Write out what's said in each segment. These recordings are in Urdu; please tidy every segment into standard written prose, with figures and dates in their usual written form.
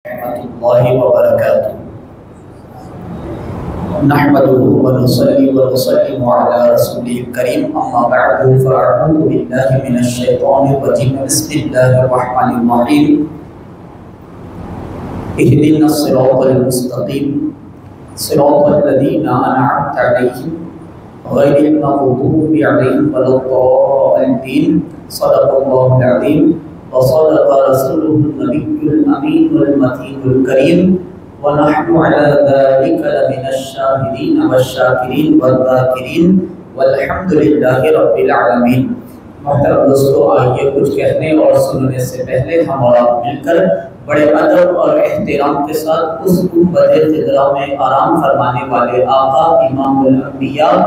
ورحمۃ اللہ وبرکاتہ نحمده ونصلي ونسلم على رسوله الكريم اما بعد فاعوذ بالله من الشيطان الرجيم بسم الله الرحمن الرحيم اهدنا الصراط المستقيم صراط الذين انعمت عليهم غير المغضوب عليهم ولا الضالين صدق الله العظيم وصدق رسوله النبي الأمين والمتين الكريم ونحن على ذلك لمن الشاهدين والشاكرين والذاكرين والحمد لله رب العالمين۔ محترم دوستو، آئیے کچھ کہنے اور سننے سے پہلے ہم اور آپ مل کر بڑے ادب اور احترام کے ساتھ اس گنبد خضرا میں آرام فرمانے والے آقا امام الانبیاء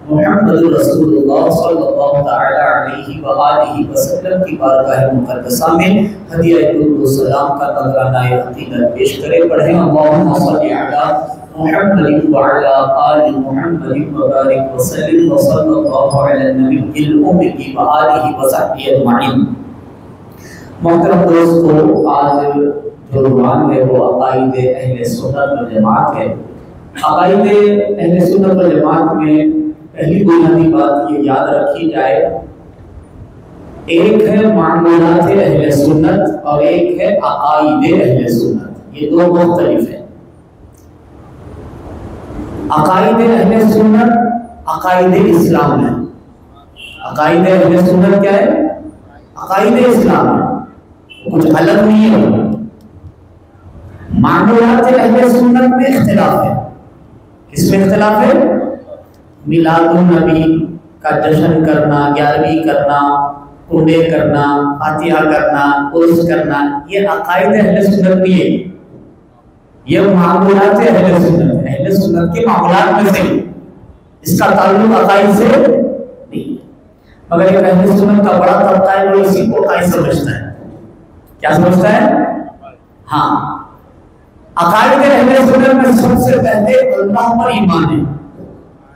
محمد رسول اللہ صلی اللہ تعالی علیہ وآلہ وسلم کی بارگاہ مقدسہ میں ہدیہ درود و سلام کا نذرانہ عقیدت پیش کرے۔ پڑھیں اللہم صلی علی محمد وعلی آل محمد وبارک وسلم وصلی اللہ علی النبی الامی وآلہ وصحبہ اجمعین۔ محترم دوستو، آج جو عنوان ہے وہ عقائد اہل سنت والجماعت ہے۔ عقائد اہل سنت والجماعت میں پہلی بنیادی بات یہ یاد رکھی جائے، ایک ہے معمولات اہل سنت اور ایک ہے عقائد اہل سنت، یہ دو مختلف ہیں۔ عقائد اہل سنت عقائد اسلام ہے۔ عقائد اہل سنت کیا ہے؟ عقائد اسلام ہے، کچھ الگ نہیں ہے۔ معمولات اہل سنت میں اختلاف ہے۔ کس میں اختلاف ہے؟ میلاد النبی کا جشن کرنا، 11ویں کرنا، کنڈے کرنا، فاتحہ کرنا، عرس کرنا، یہ عقائد اہل سنت نہیں ہے، یہ معمولات اہل سنت ہے۔ اہل سنت کے معمولات میں سے اس کا تعلق عقائد سے نہیں، مگر ایک اہل سنت کا بڑا طبقہ ہے وہ اسی کو عقائد سمجھتا ہے۔ کیا سمجھتا ہے؟ ہاں، عقائد اہل سنت میں سب سے پہلے اللہ پر ایمان ہے۔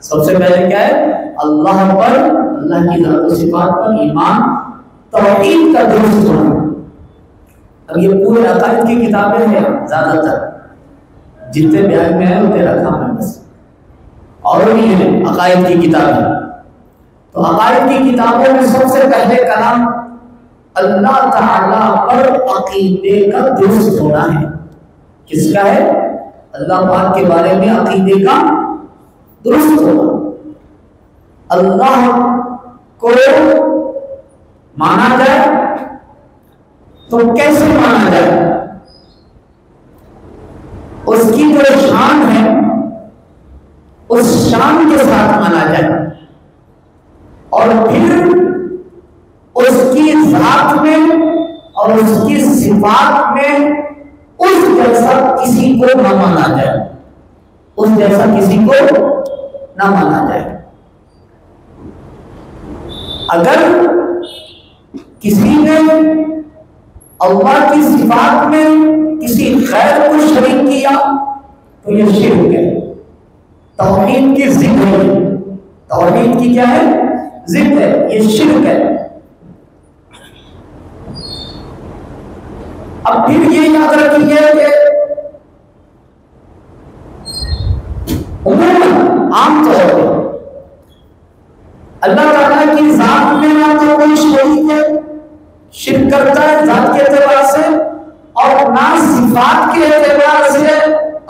سب سے پہلے کیا ہے؟ اللہ پر، اللہ کی ذات و صفات پر ایمان، توحید کا درست ہونا۔ اب یہ پورے عقائد کی کتابیں ہیں، زیادہ تر جتنے بیان میں ہیں اتنے رکھا میں بس، اور بھی ہیں عقائد کی کتابیں۔ تو عقائد کی کتابوں میں سب سے پہلے کلام اللہ تعالیٰ پر عقیدے کا درست ہونا ہے۔ کس کا ہے؟ اللہ پاک کے بارے میں عقیدے کا درست ہونا۔ اللہ کو مانا جائے تو کیسے مانا جائے؟ اس کی جو شان ہے اس شان کے ساتھ مانا جائے، اور پھر اس کی ذات میں اور اس کی صفات میں اس جیسا کسی کو نہ مانا جائے، اس جیسا کسی کو نہ مانا جائے۔ اگر کسی نے اللہ کی صفات میں کسی غیر کو شریک کیا تو یہ شرک ہے، توحید کی ضد ہے۔ توحید کی کیا ہے؟ ضد ہے، یہ شرک ہے۔ اب پھر یہ یاد رکھیے کہ عام طور پر اللہ تعالیٰ کی ذات میں نہ تو کوئی شریک ہے، شرک کرتا ہے ذات کے اعتبار سے، اور نہ صفات کے اعتبار سے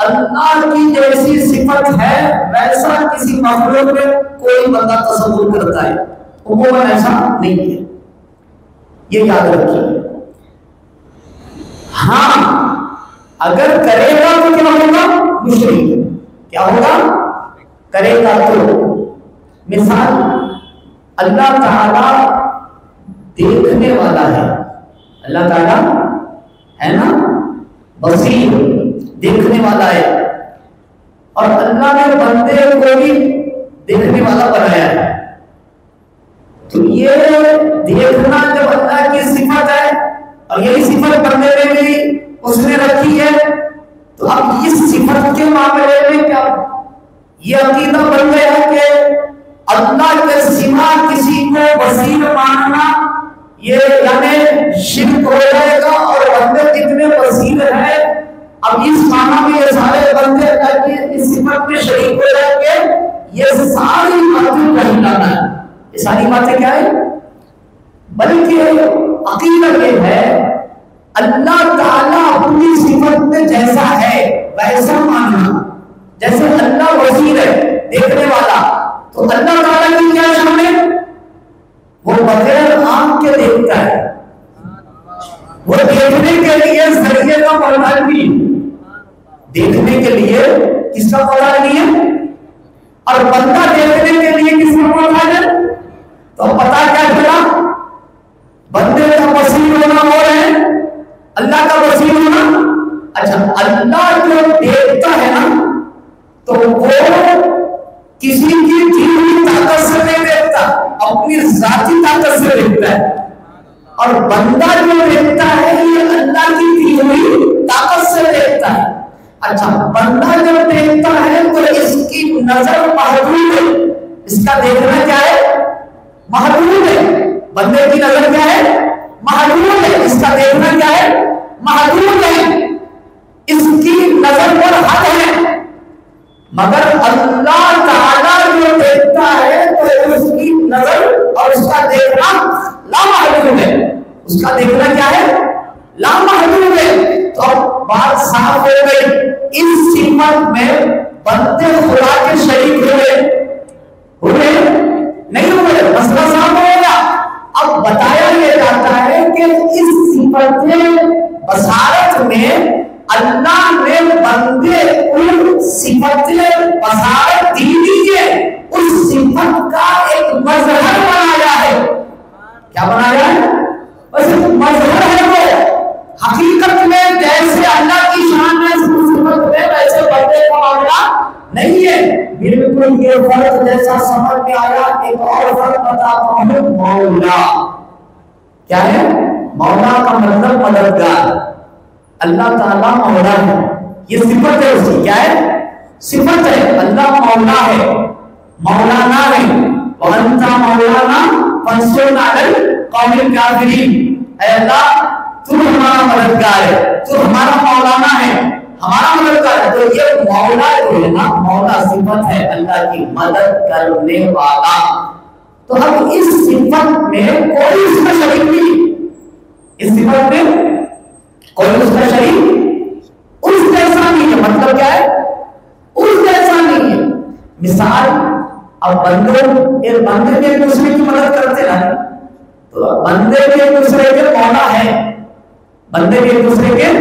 اللہ کی جیسی صفت ہے ویسا کسی مخلوق میں کوئی بندہ تصور کرتا ہے، عموماً ایسا نہیں ہے، یہ یاد رکھیے۔ ہاں، اگر کرے گا تو کیا ہوگا؟ مشرک۔ کیا ہوگا؟ کرے گا تو مثال اللہ تعالیٰ دیکھنے والا ہے، اللہ تعالیٰ ہے نا بصیر، دیکھنے والا ہے، اور اللہ نے بندے کو بھی دیکھنے والا بنایا ہے۔ تو یہ دیکھنا جب اللہ کی صفت ہے اور یہی صفت بندے نے بھی اس نے رکھی ہے، تو اب اس صفت کے معاملے میں کیا یہ عقیدہ بن گیا کہ اللہ کے سوا کسی کو بصیر ماننا یہ یعنی شرک ہو جائے گا، اور بندے کتنے بصیر ہیں اب اس معنی میں یہ سارے بندے اللہ کی اس صفت میں شریک ہو جائیں گے، یہ ساری باتیں کہیں لانا ہے. یہ ساری باتیں کیا ہے؟ بلکہ عقیدت یہ ہے اللہ تعالیٰ اپنی صفت میں جیسا ہے ویسا ماننا. جیسے اللہ وزیر ہے، دیکھنے والا، تو اللہ تعالیٰ کی کیا شان ہے؟ وہ بغیر آنکھ کے دیکھتا ہے. وہ دیکھنے کے لیے ذریعے کا محتاج نہیں، دیکھنے کے لیے کس کا محتاج نہیں ہے؟ اور بندہ دیکھنے کے لیے کس کا محتاج ہے؟ تو پتا کیا چلا؟ بندے کا بصیر ہونا اور ہے اللہ کا بصیر ہونا. اچھا، اللہ جو دیکھتا ہے نا تو وہ کسی کی دی ہوئی طاقت سے نہیں دیکھتا، اپنی ذاتی طاقت سے دیکھتا ہے. اور بندہ جو دیکھتا ہے یہ اللہ کی دی ہوئی طاقت سے دیکھتا ہے. اچھا، بندہ جب دیکھتا ہے تو اس کی نظر محدود ہے، اس کا دیکھنا کیا ہے؟ محدود ہے. بندے کی نظر کیا ہے؟ محدود ہے. اس کا دیکھنا کیا ہے؟ محدود ہے. اس کی نظر پر حد ہے. مگر اللہ تعالیٰ جو دیکھتا ہے تو اس کی نظر اور اس کا دیکھنا لامحدود ہے. اس کا دیکھنا کیا ہے؟ لامحدود ہے. تو اب بات صاف ہو گئی. اس صفت میں بندے خدا کے شریک ہوئے نہیں ہوئے، مسئلہ صاف ہو گیا. اب بتایا یہ جاتا ہے کہ اس صفت بصارت میں اللہ نے بندے ان صفت بصارت دی ہے، اس صفت کا ایک مظہر بنایا ہے. کیا بنایا ہے؟ بس ایک مظہر ہے. وہ حقیقت میں جیسے اللہ کی شان ہے صفت میں ویسے بندے کا معاملہ نہیں ہے. بالکل یہ فرق جیسا سمجھ میں آیا. ایک اور فرق بتاتا ہوں. مولا کیا ہے؟ مولا کا مطلب مددگار. اللہ تعالیٰ مولا ہے، یہ صفت ہے اس کی. کیا ہے؟ صفت ہے. اللہ مولا ہے، مولانا ہے. وَأَنْتَ مَوْلَانَا فَانْصُرْنَا عَلَى الْقَوْمِ الْكَافِرِينَ. اے اللہ تو ہمارا مددگار ہے، تو ہمارا مولانا ہے، ہمارا مددگار ہے. تو یہ مولا جو ہے نا، مولا صفت ہے اللہ کی، مدد کرنے والا. تو اب اس صفت میں کوئی اس کا شریک نہیں. اس صفت میں کوئی اس کا شریک اس جیسا نہیں ہے. مطلب کیا ہے؟ اس جیسا نہیں ہے. مثال، اب بندے بھی ایک دوسرے کی مدد کرتے رہے تو بندے بھی ایک دوسرے کے مولا ہے. بندے بھی ایک دوسرے کے،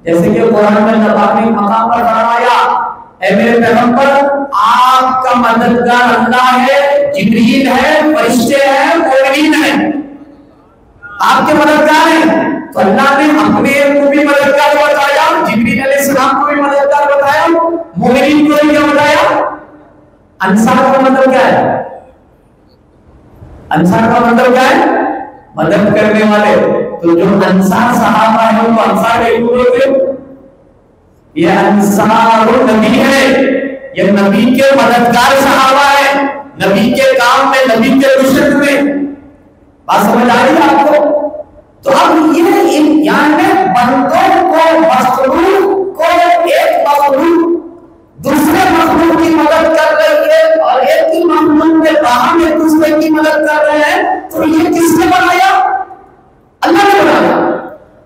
جیسے کہ قرآن میں اللہ پاک نے مقام پر فرمایا اے میرے پیغمبر آپ کا مددگار اللہ ہے، جبریل ہے، فرشتے ہیں، مومنین ہیں، آپ کے مددگار ہیں. تو اللہ نے اپنے کو بھی مددگار بتایا، جبریل علیہ السلام کو بھی مددگار بتایا، مومنین کو بھی کیا بتایا؟ انصار کا مطلب کیا ہے؟ انصار کا مطلب کیا ہے؟ مدد کرنے والے. تو جو انصار صحابہ ہیں وہ انصار کے ہوتے، یہ انصار نبی ہے، یہ نبی کے مددگار صحابہ ہیں، نبی کے کام میں، نبی کے رشد میں. بات سمجھ آ رہی ہے آپ کو؟ تو اب یہ یعنی بندوں کو، مخلوق کو، ایک مخلوق دوسرے مخلوق کی مدد کر رہی ہے اور ایک ہی مخلوق میں باہم ایک دوسرے کی مدد کر رہے ہیں. تو یہ کس نے بنایا؟ اللہ نے بنایا.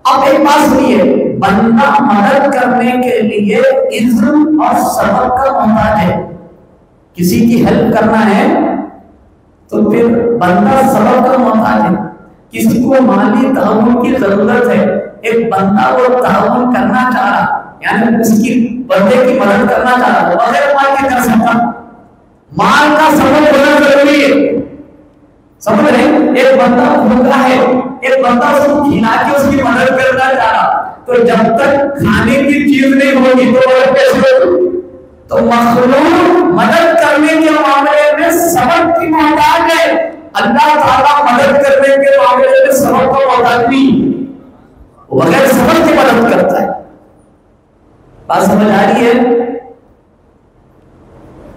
اب ایک بات سنیے، بندہ مدد کرنے کے لیے اذن اور سبب کا محتاج ہے. کسی کی ہیلپ کرنا ہے تو پھر بندہ سبب کا محتاج ہے. کسی کو مالی تعاون کی ضرورت ہے، ایک بندہ وہ تعاون کرنا چاہ رہا، یعنی اس کی بندے کی مدد کرنا چاہ رہا، بغیر مال کے کر سکتا. مال کا سبب ہونا ضروری ہے. سمجھ رہے ہیں؟ ایک بندہ بھوکا ہے، ایک بندہ اس کو کھلا کے اس کی مدد کرنا چاہ رہا، تو جب تک کھانے کی چیز نہیں ہوگی تو مدد کیسے ہوگی؟ تو مخلوق مدد کرنے کے معاملے میں سبب کی محتاج ہے. اللہ تعالیٰ مدد کرنے کے معاملے میں سبب کا محتاج نہیں، وہ بغیر سبب کی مدد کرتا ہے. بات سمجھ آ رہی ہے؟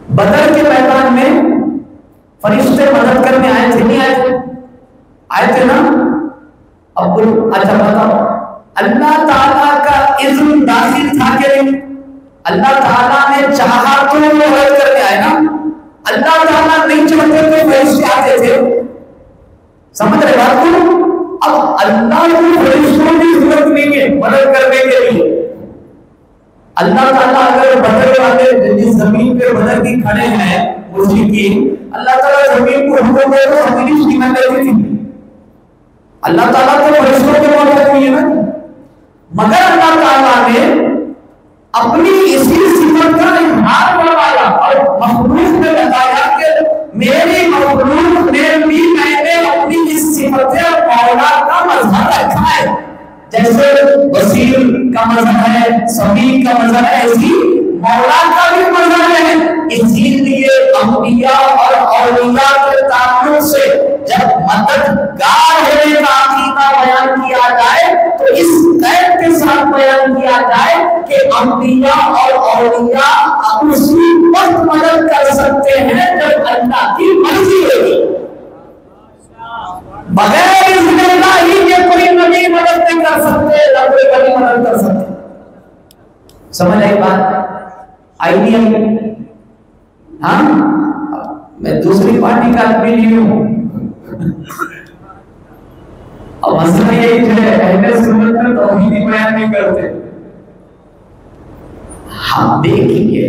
بدر کے میدان میں فرشتے مدد کرنے آئے تھے، نہیں آئے تھے؟ آئے تھے نا. اب اچھا بتاؤ، اللہ تعالیٰ کا اذن داخل تھا کہ نہیں؟ اللہ تعالیٰ نے چاہا تو وہ رد کرنے آئے نا. اللہ تعالیٰ نہیں چاہتے تو فرشتے آتے تھے. سمجھ رہے بات کو؟ اب اللہ کو فرشتوں کی ضرورت نہیں ہے مدد کرنے کے لیے. اللہ تعالیٰ اگر بدر والے جس زمین پہ بدر کی کھڑے ہیں مشرکین، اللہ تعالیٰ زمین کو حکم دے تو ہماری شیمت کرتی تھی. اللہ تعالیٰ تو فرشتوں کے موجود نہیں ہے نا. مگر اللہ تعالیٰ نے اپنی اسی صفت کا اظہار کروایا اور مخلوق نے بتایا کہ میری مخلوق میں بھی میں نے اپنی اس صفت مولا کا مظہر رکھا ہے. جیسے بصیر کا مظہر ہے، سمیع کا مظہر ہے، اسی مولا کا بھی مظہر ہے. اسی لیے انبیاء اور اولیاء کے تعلق سے جب مددگار ہونے کا عقیدہ بیان کیا جائے تو اس قید کے ساتھ بیان کیا جائے کہ انبیاء اور اولیاء اسی وقت مدد کر سکتے ہیں جب اللہ کی مرضی ہوگی. بغیر اذن اللہ کے کوئی نبی مدد نہیں کر سکتے، نہ کوئی ولی مدد کر سکتے. سمجھ آئی بات؟ آئیڈیا؟ ہاں میں دوسری پارٹی کا آدمی نہیں ہوں. اب مسئلہ یہ ہے اہل سنت میں توحید بیان نہیں کرتے. ہم دیکھیے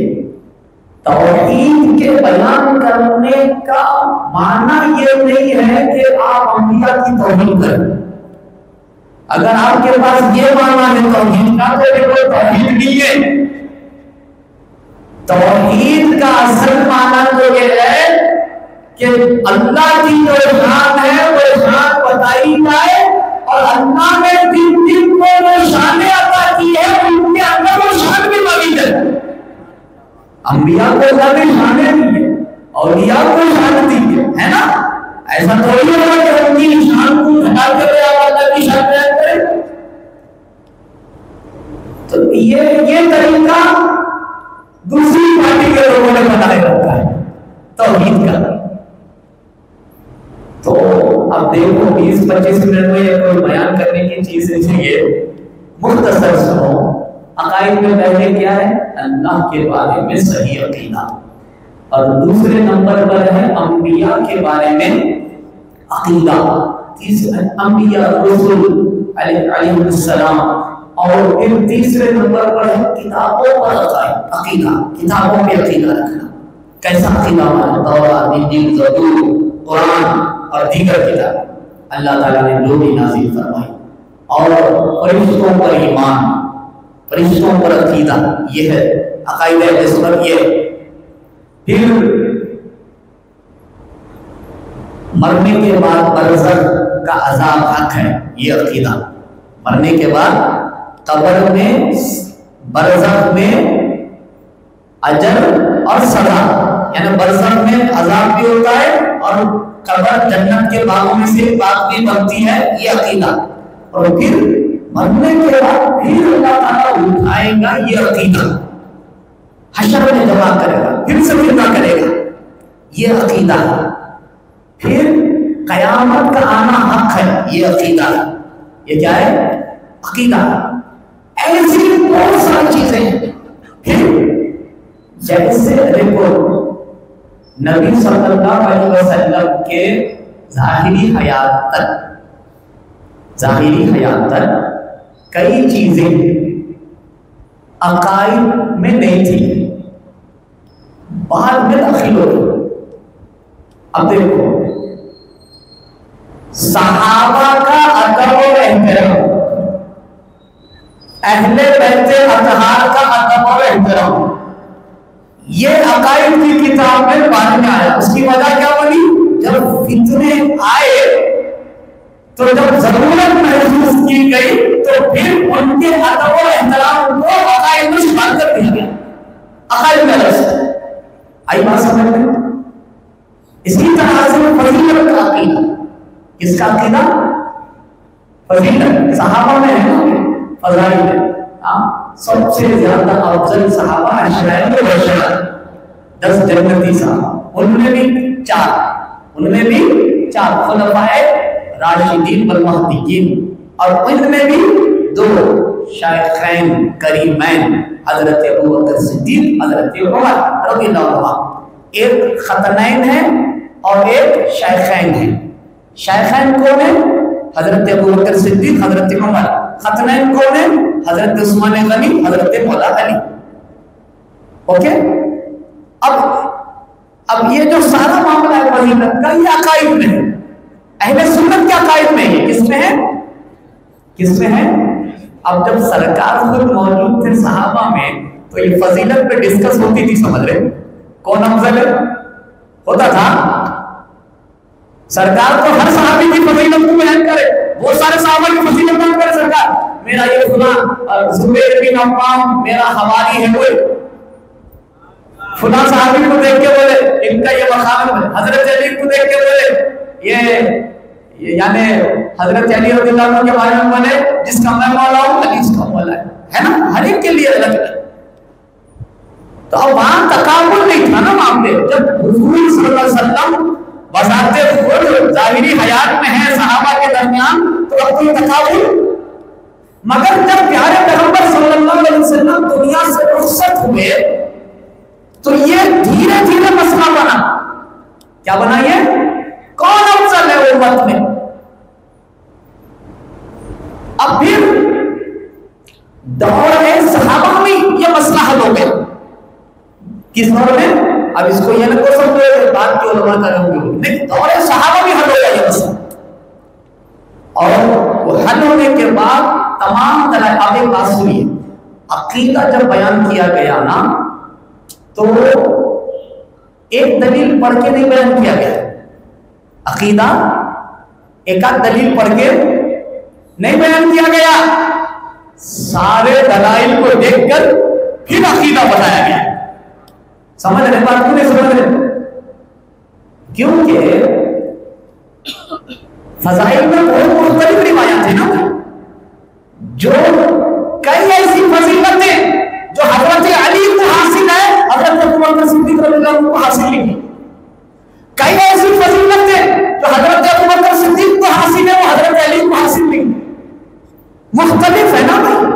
توحید کے بیان کرنے کا معنی یہ نہیں ہے کہ آپ انبیاء کی توہین کریں. اگر آپ کے پاس یہ معنی ہے توحید کا تو یہ کوئی توحید نہیں ہے. توحید کا اصل معنی تو یہ ہے کہ اللہ کی جو شان ہے وہ شان بتائی جائے اور اللہ نے جن جن کو وہ شانیں عطا کی ہے ان کے اندر وہ شان بھی موجود ہے. انبیاء کو اللہ نے شانیں دی ہے، اولیاء کو شان دی ہے نا. ایسا تھوڑی ہوگا کہ ان کی شان کو ہٹا کر آپ اللہ کی شان بیان کریں. تو یہ طریقہ دوسری پارٹی کے لوگوں نے بنائے رکھا ہے توحید کا. تو اب دیکھو 20-25 منٹ میں یہ کوئی بیان کرنے کی چیز نہیں ہے، مختصر سنو. عقائد میں پہلے کیا ہے؟ اللہ کے بارے میں صحیح عقیدہ، اور دوسرے نمبر پر ہے انبیاء کے بارے میں عقیدہ. انبیاء رسول علیہ السلام، اور پھر تیسرے نمبر پر ہے کتابوں پر عقیدہ. کتابوں پہ عقیدہ رکھنا. کیسا عقیدہ ہمارا؟ تورات، انجیل، زبور، قرآن اور دیگر کتاب اللہ تعالیٰ نے جو بھی نازل فرمائی. اور فرشتوں پر ایمان، فرشتوں پر عقیدہ، یہ ہے عقائد اہل سنت. یہ پھر مرنے کے بعد برزخ کا عذاب حق ہے، یہ عقیدہ. مرنے کے بعد قبر میں، برزخ میں اجر اور سزا، یعنی برزخ میں عذاب بھی ہوتا ہے اور قبر جنت کے باغوں میں سے باغ بھی بنتی ہے، یہ عقیدہ. اور پھر مرنے کے بعد پھر اللہ تعالیٰ اٹھائے گا، یہ عقیدہ. حشر میں جمع کرے گا، پھر سے زندہ کرے گا، یہ عقیدہ. پھر قیامت کا آنا حق ہے، یہ عقیدہ. یہ کیا ہے؟ عقیدہ. ایسی بہت ساری چیزیں ہیں. پھر جیسے دیکھو نبی صلی اللہ علیہ وسلم کے ظاہری حیات تک کئی چیزیں عقائد میں نہیں تھی، بعد میں داخل ہو گئی. اب دیکھو صحابہ کا ادب و احترام، اہل بیت اطہار کا ادب و احترام، یہ عقائد کی کتاب میں بعد میں آیا. اس کی وجہ کیا بنی؟ جب فتنے آئے تو جب ضرورت محسوس کی گئی تو پھر ان کے ادب و احترام کو عقائد میں شمار کر دیا گیا. عقائد میں رسل آئی بات سمجھ میں؟ اسی طرح سے فضیلت کا عقیدہ. کس کا عقیدہ؟ فضیلت. صحابہ میں ہے نا فضائل میں، سب سے زیادہ افضل صحابہ عشرہ مبشرہ، 10 جنتی صحابہ. ان میں بھی 4 خلفائے راشدین والمہدیین، اور ان میں بھی 2 دو شیخین کریمین حضرت ابوبکر صدیق حضرت عمر رضی اللہ عنہ، ایک ختنین ہے اور ایک شیخین ہے۔ شیخین کون ہے؟ حضرت ابوبکر صدیق حضرت عمر۔ ختنین کون ہے؟ حضرت عثمان غنی حضرت مولا علی۔ اوکے، اب یہ جو سارا معاملہ ہے فضیلت کا، یہ عقائد میں ہے، اہل سنت کے عقائد میں ہے۔ کس میں ہے؟ کس میں ہے؟ اب جب سرکار خود موجود تھے صحابہ میں تو یہ فضیلت پہ ڈسکس ہوتی تھی، سمجھ رہے کون افضل ہے؟ ہوتا تھا سرکار تو ہر صحابی کی فضیلت کو بیان کرے، وہ سارے صحابہ کی فضیلت بیان کرے سرکار، میرا یہ فلاں زبیر بن عوام میرا حواری ہے، کوئی فلاں صحابی کو دیکھ کے بولے ان کا یہ مقام ہے، حضرت علی کو دیکھ کے بولے یہ یعنی حضرت علی رضی اللہ عنہ کے بارے میں بولے جس کا میں مولا ہوں علی اس کا مولا ہے نا، ہر ایک کے لیے الگ ہے۔ تو اب وہاں تقابل نہیں تھا نا معاملے، جب حضور صلی اللہ علیہ وسلم بذات خود ظاہری حیات میں ہے صحابہ کے درمیان تو اب کوئی تقابل، مگر جب پیارے پیغمبر صلی اللہ علیہ وسلم دنیا سے رخصت ہوئے تو یہ دھیرے دھیرے مسئلہ بنا۔ کیا بنا؟ یہ کون افضل ہے امت میں؟ اب پھر دور صحابہ میں یہ مسئلہ حل ہو گیا۔ کس دور میں؟ اب اس کو یہ نہ کو سمجھو بات کی علماء کا رہوں گے، نہیں، دور صحابہ میں حل ہو گیا یہ مسئلہ، اور وہ حل ہونے کے بعد تمام دلائل۔ اب ایک بات سنیے، عقیدہ جب بیان کیا گیا نا تو ایک دلیل پڑھ کے نہیں بیان کیا گیا، عقیدہ ایک آدھ دلیل پڑھ کے نہیں بیان کیا گیا، سارے دلائل کو دیکھ کر پھر عقیدہ بتایا گیا۔ سمجھ رہے بات کو؟ نہیں سمجھ رہے؟ کیونکہ فضائل میں بہت مختلف روایات ہیں نا، جو کئی ایسی فضیلتیں جو حضرت علی کو حاصل ہے حضرت ابوبکر صدیق رضی اللہ عنہ کو حاصل نہیں، کئی ایسی فضیلتیں جو حضرت ابوبکر صدیق کو حاصل ہے وہ حضرت علی کو حاصل نہیں، مختلف ہے نا بھائی۔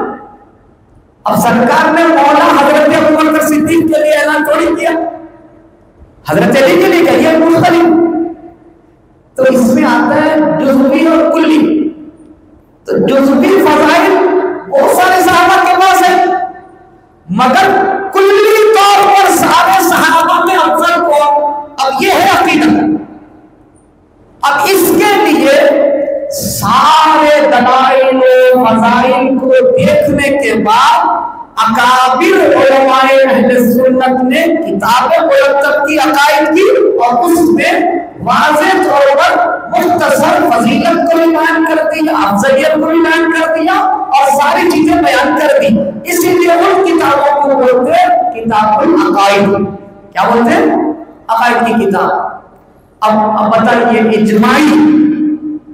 اب سرکار نے مولا حضرت ابوبکر صدیق کے لیے اعلان تھوڑی کیا، حضرت علی کے لیے کہیے مختلف، تو اس میں آتا ہے جزوی اور کلی۔ تو جزوی فضائل بہت سارے صحابہ کے پاس ہے، مگر کلی طور پر سارے صحابہ میں افضل کو، اب یہ ہے عقیدہ۔ اب اس کے لیے سارے دلائل و فضائل کو دیکھنے کے بعد اکابر علماء اہل سنت نے کتابیں مرتب کی عقائد کی، اور اس میں واضح طور پر مختصر فضیلت کو بھی بیان کر دیا، افضلیت کو بھی بیان کر دیا، اور ساری چیزیں بیان کر دی۔ اسی لیے ان کتابوں کو بولتے ہیں کتاب العقائد۔ کیا بولتے ہیں؟ عقائد کی کتاب۔ اب بتائیے اجماعی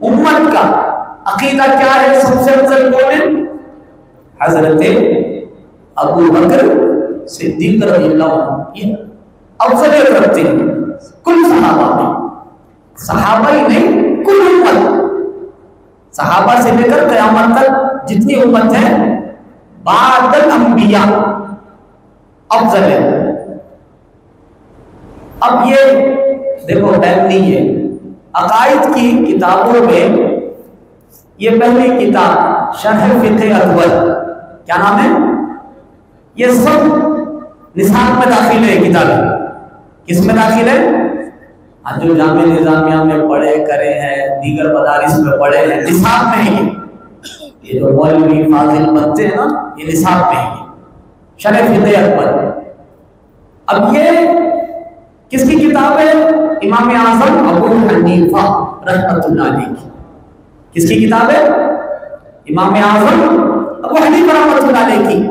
امت کا عقیدہ کیا ہے؟ سب سے افضل کون ہے؟ حضرت ابو بکر صدیق رضی اللہ عنہ، یہ افضلیت رکھتے ہیں کل صحابہ میں، صحابہ ہی نہیں کل امت، صحابہ سے لے کر قیامت تک جتنی امت ہے بعد الانبیاء افضل ہے۔ اب یہ دیکھو ٹائم نہیں ہے، عقائد کی کتابوں میں یہ پہلی کتاب شرح فقہ اکبر، کیا نام ہے؟ یہ سب نصاب میں داخل ہے کتابیں۔ کس میں داخل ہے؟ جو جامع نظامیہ میں پڑھے کرے ہیں، دیگر مدارس میں پڑھے ہیں، نصاب میں ہے یہ جو مولوی فاضل بنتے ہیں نا، یہ نصاب میں ہے شرح فقہ اکبر۔ اب یہ کس کی کتاب ہے؟ امام اعظم ابو حنیفہ رحمۃ اللہ علیہ کی۔ کس کی کتاب ہے؟ امام اعظم ابو حنیفہ رحمۃ اللہ علیہ کی۔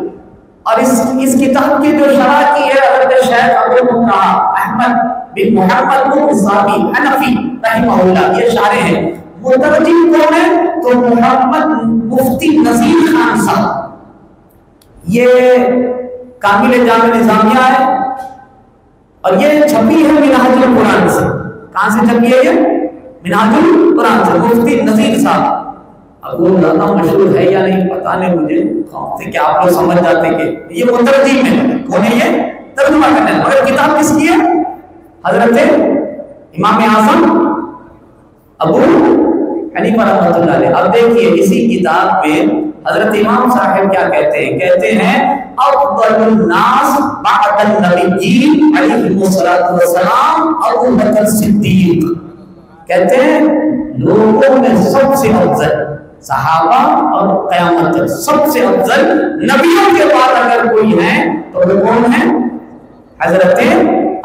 اور اس کتاب کی جو شرح کی ہے حضرت شیخ ابو مکرم احمد بن محمد بن زابی حنفی رحمہ اللہ، یہ شارح ہیں۔ مترجم کون ہے؟ تو محمد مفتی نذیر خان صاحب، یہ کامل جامع نظامیہ ہے، اور یہ چھپی ہے منہاج القرآن سے۔ کہاں سے چھپی ہے یہ؟ منہاج القرآن سے، مفتی نذیر صاحب۔ اب وہ زیادہ مشہور ہے یا نہیں پتہ نہیں مجھے کہ آپ لوگ سمجھ جاتے کہ یہ مترجم ہے. کون ہے یہ؟ ترجمہ کرنے. مگر کتاب کس کی ہے؟ حضرت امام اعظم ابو حنیفہ رحمۃ اللہ علیہ. اب دیکھیے اسی کتاب میں حضرت امام صاحب کیا کہتے ہیں؟ کہتے ہیں افضل الناس بعد النبیین علیہ الصلوۃ والسلام ابو بکر صدیق. کہتے ہیں لوگوں میں سب سے افضل صحابہ اور قیامت تک سب سے افضل نبیوں کے بعد اگر کوئی ہے تو وہ کون ہے؟ حضرت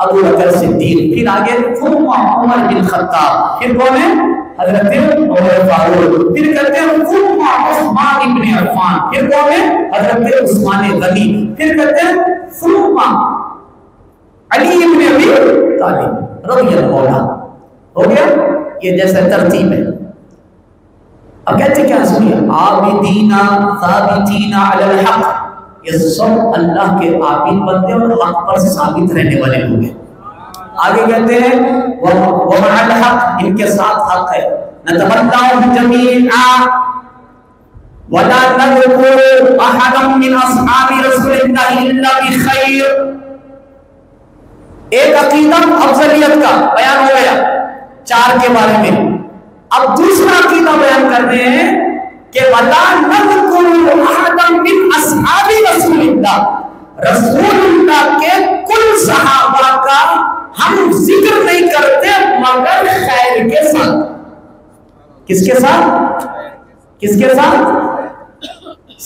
ابو بکر صدیق. پھر آگے ثم عمر بن خطاب. پھر کون ہے؟ حضرت عمر فاروق. پھر کہتے ہیں ثم عثمان بن عفان. پھر کون ہے؟ حضرت عثمان غنی. پھر کہتے ہیں ثم علی بن ابی طالب رضی اللہ عنہ. ہو گیا یہ جیسے ترتیب ہے. اب کہتے کیا سنیے عابدین ثابتین علی الحق. یہ سب اللہ کے عابد بندے اور حق پر ثابت رہنے والے لوگ ہیں. آگے کہتے ہیں ومع الحق ان کے ساتھ حق ہے. نتبعهم جميعا ولا نذكر احدا من اصحاب رسول الله الا بخير. ایک عقیدہ افضلیت کا بیان ہو گیا 4 کے بارے میں. اب دوسرا عقیدہ بیان کر رہے ہیں کہ ولا نذكر احدا من اصحاب رسول الله. رسول اللہ کے کل صحابہ کا ہم ذکر نہیں کرتے مگر خیر کے ساتھ. کس کے ساتھ؟ کس کے ساتھ؟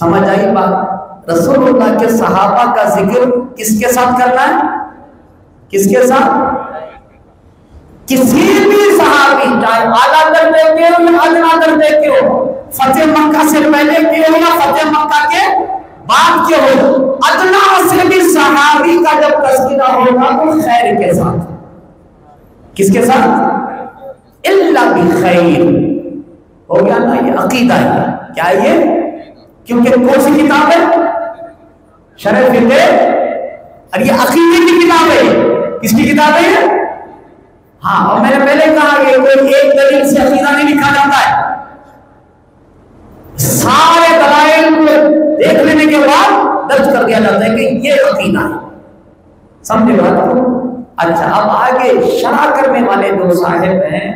سمجھ آئی بات؟ رسول اللہ کے صحابہ کا ذکر کس کے ساتھ کرنا ہے؟ کس کے ساتھ؟ کسی بھی صحابی چاہے اعلیٰ درجے کے ہو یا ادنا درجے کے ہو، فتح مکہ سے پہلے کے ہو یا فتح مکہ کے بعد کے ہو، ادنا سے بھی صحابی کا جب تذکرہ ہوگا تو خیر کے ساتھ. کس کے ساتھ؟ الا بخیر. ہو گیا نا؟ یہ عقیدہ ہے. کیا یہ؟ کیونکہ کون سی کتاب ہے؟ شرح فقہ. اور یہ عقیدے کی کتاب ہے. کس کی کتاب ہے یہ؟ ہاں. اور میں نے پہلے کہا کہ کوئی ایک دلیل سے عقیدہ نہیں لکھا جاتا ہے. سارے دلائل کو دیکھ لینے کے بعد درج کر دیا جاتا ہے کہ یہ عقیدہ ہے. سمجھے بات کو؟ اچھا اب آگے شرح کرنے والے جو صاحب ہیں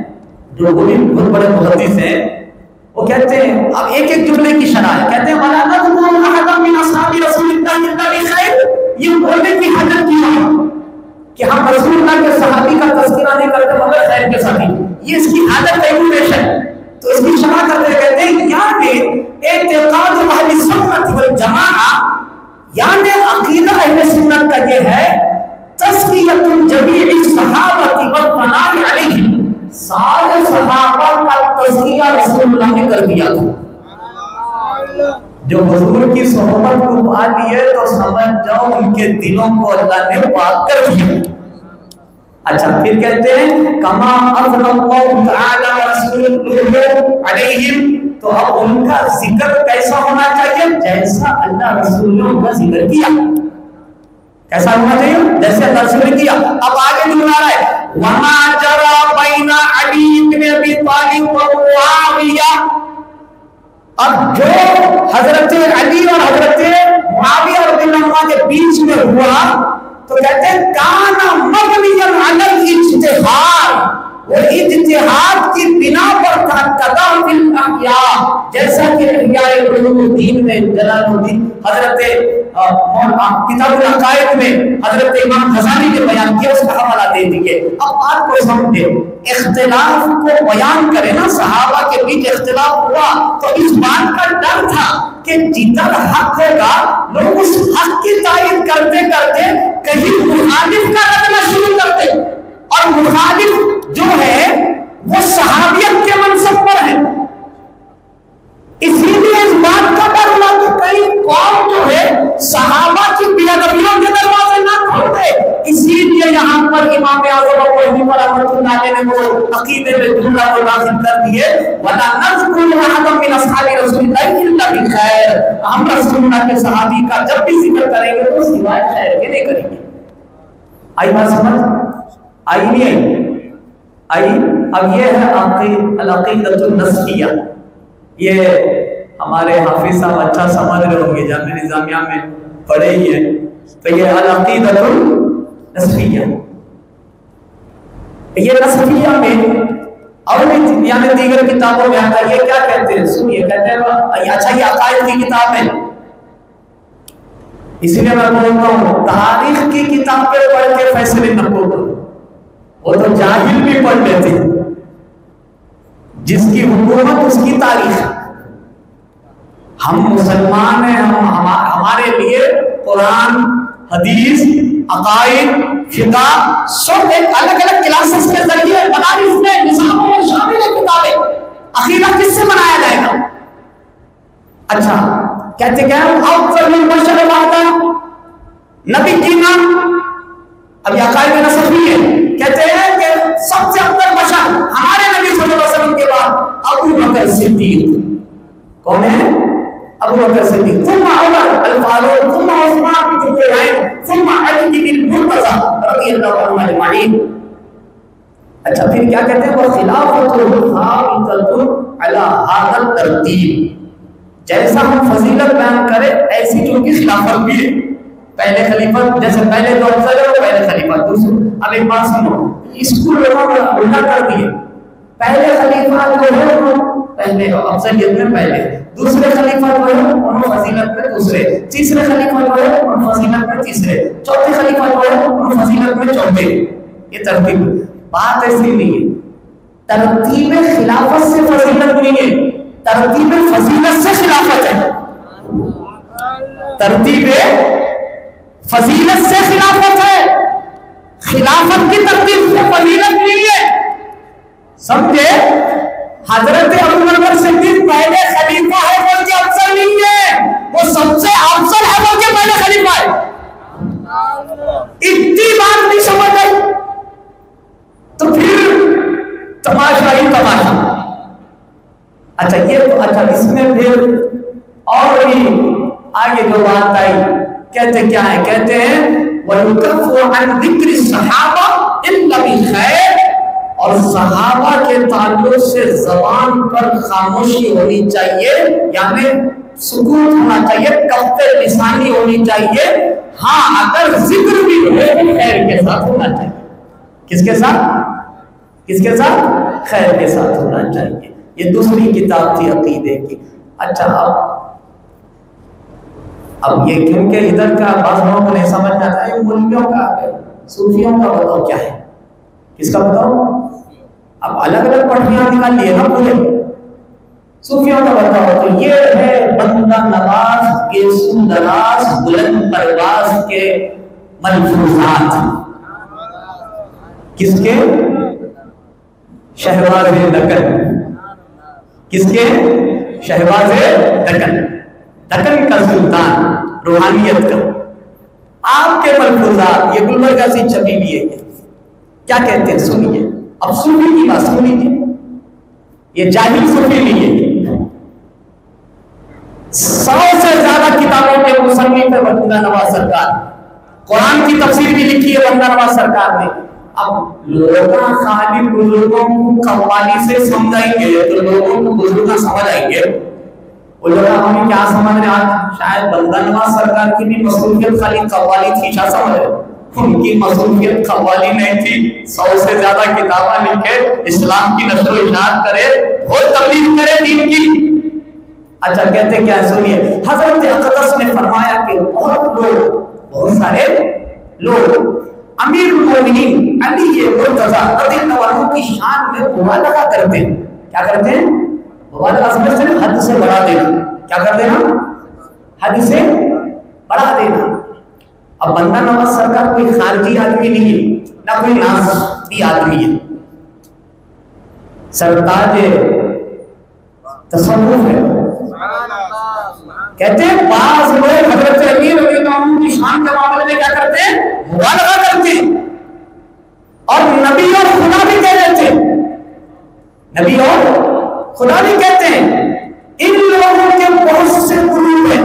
جو بہت بڑے محدث ہیں وہ کہتے ہیں اب ایک ایک جملے کی شرح ہے. کہتے ہیں وَلَا نَذْكُرُ أَحَدًا مِنْ أَصْحَابِ رَسُولِ اللَّهِ إِلَّا بِخَيْرٍ. یہ بولنے کی حاجت کیا ہے کہ ہم رسول اللہ کے صحابی کا تذکرہ نہیں کرتے مگر خیر کے ساتھ. یہ اس کی عادت ایمولیشن. تو اس کی شرح کرتے کہتے ہیں یعنی اعتقاد اہل سنت والجماعہ یعنی عقیدہ اہل سنت کا یہ ہے تزکیۃ جمیع الصحابہ والثناء علیہم. سارے صحابہ کا تزکیہ رسول اللہ نے کر دیا تھا. جو حضور کی صحبت کو پا لیے تو سمجھ جاؤ ان کے دلوں کو اللہ نے پاک کر دیا. اچھا پھر کہتے ہیں کما اثنى اللہ تعالی رسول علیہم. تو اب ان کا ذکر کیسا ہونا چاہیے؟ جیسا اللہ رسول نے ان کا ذکر کیا. کیسا ہونا چاہیے؟ جیسے اللہ رسول نے کیا. اب آگے جو آ رہا ہے وما جرى بین علی بن ابی طالب و معاویہ. اب جو حضرت علی اور حضرت معاویہ رضی اللہ عنہ کے بیچ میں ہوا تو کہتے ہیں کانا مبنیا علی الاجتہاد. وہ اجتہاد کی بنا پر تھا قضا فی الاحیاء. جیسا کہ احیاء علوم الدین میں جلال الدین حضرت کتاب العقائد میں حضرت امام غزالی نے بیان کیا اس کا حوالہ دے دیے. اب بات کو سمجھے اختلاف کو بیان کرے نا. صحابہ کے بیچ اختلاف ہوا تو اس بات کا ڈر تھا کہ جدھر حق ہوگا لوگ اس حق کی تائید کرتے کرتے کہیں مخالف کا رکھنا شروع کرتے اور مخالف جو ہے وہ صحابیت کے منصب پر ہے. اسی لیے اس بات کا ڈر ہوا کہ کئی قوم جو ہے صحابہ کی بے ادبیوں کے دروازے نہ کھول دے. اسی لیے یہاں پر امام اعظم ابو حنیفہ رحمۃ اللہ علیہ نے وہ عقیدے میں جملہ کو داخل کر دیے ولا نذكر احدا من اصحاب رسول اللہ الا بخیر. ہم رسول اللہ کے صحابی کا جب بھی ذکر کریں گے تو سوائے خیر کے نہیں کریں گے. آئی بات سمجھ آئی نہیں آئی؟ اب یہ ہے العقیدۃ النسخیہ. یہ ہمارے حافظ صاحب اچھا سمجھ رہے ہوں گے، جامعہ نظامیہ میں پڑھے ہی ہیں، تو یہ العقیدۃ النصفیہ، یہ نصفیہ میں اور بھی یعنی دیگر کتابوں میں آتا ہے۔ یہ کیا کہتے ہیں؟ سنیے، کہتے ہیں اچھا یہ عقائد کی کتاب ہے، اسی لیے میں بولتا ہوں تاریخ کی کتاب پہ پڑھ کے فیصلے نہ کرو، وہ تو جاہل بھی پڑھ لیتے ہیں، جس کی حکومت اس کی تاریخ۔ ہم مسلمان ہیں، ہمارے لیے قرآن، حدیث، عقائد، فقہ سب ایک الگ الگ کلاسز کے ذریعے مدارس میں نظاموں میں شامل ہے کتابیں۔ عقیدہ کس سے بنایا جائے گا؟ اچھا کہتے ہیں افضل البشر واحد نبی کی نام، اب یہ عقائد نصفی ہے، کہتے ہیں کہ سب سے افضل بشر ہمارے نبی صلی اللہ علیہ وسلم کے بعد ابو بکر صدیق۔ کون ہے؟ ابو بکر صدیق، ثم عمر الفاروق، ثم عثمان بن عفان، ثم علی بن المرتضی رضی اللہ عنہ اجمعین۔ اچھا پھر کیا کہتے ہیں؟ وہ خلافت ثابتۃ علی ھذا الترتیب، جیسا ہم فضیلت بیان کرے ایسی جو کی خلافت بھی ہے۔ پہلے خلیفہ جیسے پہلے جو افضل ہے وہ پہلے خلیفہ دوسرے۔ اب ایک بات سنو، اسکول لوگوں نے الٹا کر دیے، پہلے خلیفہ جو ہے وہ پہلے افضلیت میں پہلے، دوسرے خلیفہ جو ہے ان فضیلت میں دوسرے، تیسرے خلیفہ جو ہے ان فضیلت میں تیسرے، چوتھے خلیفہ جو ہے ان فضیلت میں چوتھے۔ یہ ترتیب بات ایسی نہیں ہے، ترتیب خلافت سے فضیلت نہیں ہے، ترتیب فضیلت سے خلافت ہے۔ ترتیب فضیلت سے خلافت ہے، خلافت کی ترتیب سے فضیلت نہیں ہے، سمجھے؟ حضرت ابوبکر صدیق پہلے خلیفہ ہے بول کے افضل نہیں ہے، وہ سب سے افضل ہے بول کے پہلے خلیفہ ہے۔ اتنی بات نہیں سمجھ آئی تو پھر تماشا ہی تماشا۔ اچھا یہ تو اچھا، اس میں پھر اور بھی آگے جو بات آئی، کہتے کیا ہے؟ کہتے ہیں وَيُكَفُّ عَنْ ذِكْرِ الصَّحَابَةِ إِلَّا بِخَيْرٍ، اور صحابہ کے تعلق سے زبان پر خاموشی ہونی چاہیے، یعنی سکوت ہونا چاہیے، کف لسانی ہونی چاہیے، ہاں اگر ذکر بھی ہے خیر کے ساتھ ہونا چاہیے۔ کس کے ساتھ؟ کس کے ساتھ؟ خیر کے ساتھ ہونا چاہیے۔ یہ دوسری کتاب تھی عقیدے کی۔ اچھا اب یہ کیونکہ ادھر کا بعض لوگوں کو نہیں سمجھ آتا ہے، مولویوں کا صوفیوں کا بتاؤ کیا ہے، کس کا بتاؤ؟ اب الگ الگ پٹھیاں نکال لیے نا پورے، صوفیوں کا بتاؤ تو یہ ہے بندہ نواز کے سندراز بلند پرواز کے ملفوظات۔ کس کے؟ شہباز دکن۔ کس کے؟ شہباز دکن، دکن کا سلطان روحانیت کا۔ آپ کے ملفوظات یہ گلبرگہ سے چھپی ہوئی ہے، کیا کہتے ہیں سنیے۔ اب صوفی کی بات سن لیجیے، یہ جاہل صوفی نہیں ہے، 100 سے زیادہ کتابوں کے مصنف ہے بندہ نواز سرکار، قرآن کی تفسیر بھی لکھی ہے بندہ نواز سرکار نے۔ اب لوگوں خالی بزرگوں کو قوالی سے سمجھائیں گے تو لوگوں کو بزرگاں سمجھ آئیں گے، وہ لوگ ہمیں کیا سمجھ رہے آج؟ شاید بندہ نواز سرکار کی بھی مصروفیت خالی قوالی تھی، کیا سمجھ رہے؟ ان کی مصروفیت قوالی نہیں تھی، 100 سے زیادہ کتابیں لکھے، اسلام کی نشر و اشاعت کرے، بہت تبلیغ کرے دین کی۔ اچھا کہتے کیا سنیے، حضرت اقدس نے فرمایا کہ بہت سارے لوگ امیر المومنین علی مرتضی رضی اللہ عنہ کی شان میں مبالغہ کرتے ہیں۔ کیا کرتے ہیں؟ مبالغہ سمجھتے ہیں، حد سے بڑھا دینا۔ کیا کر دینا؟ حد سے بڑھا دینا۔ اب بندہ نواز سرکار کوئی خارجی آدمی نہیں ہے، نہ کوئی نازی آدمی ہے، سرتاج تصوف ہے۔ کہتے ہیں بعض لوگ حضرت علی رضی اللہ عنہ کی شان کے معاملے میں کیا کرتے ہیں؟ مبالغہ کرتے ہیں، اور نبی اور خدا بھی کہہ دیتے ہیں، نبی اور خدا بھی کہتے ہیں۔ ان لوگوں کے بہت سے گروپ ہیں،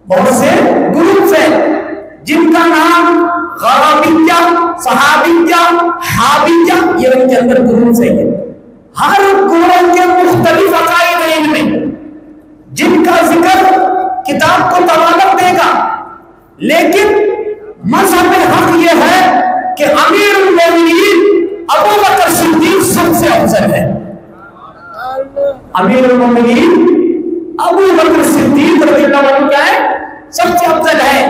بہت سے گروپ ہیں جن کا نام غرابیہ، صحابیہ، حابیہ، یہ ان کے اندر گروپ ہے۔ ہر گروہ کے مختلف عقائد ہیں، ذکر کتاب کو توالت دے گا، لیکن مذہب حق یہ ہے کہ امیر المومنین ابو بکر صدیق سب سے افضل ہے۔ امیر المومنین ابو بکر صدیق رضی اللہ عنہ کیا ہے؟ سب سے افضل ہے۔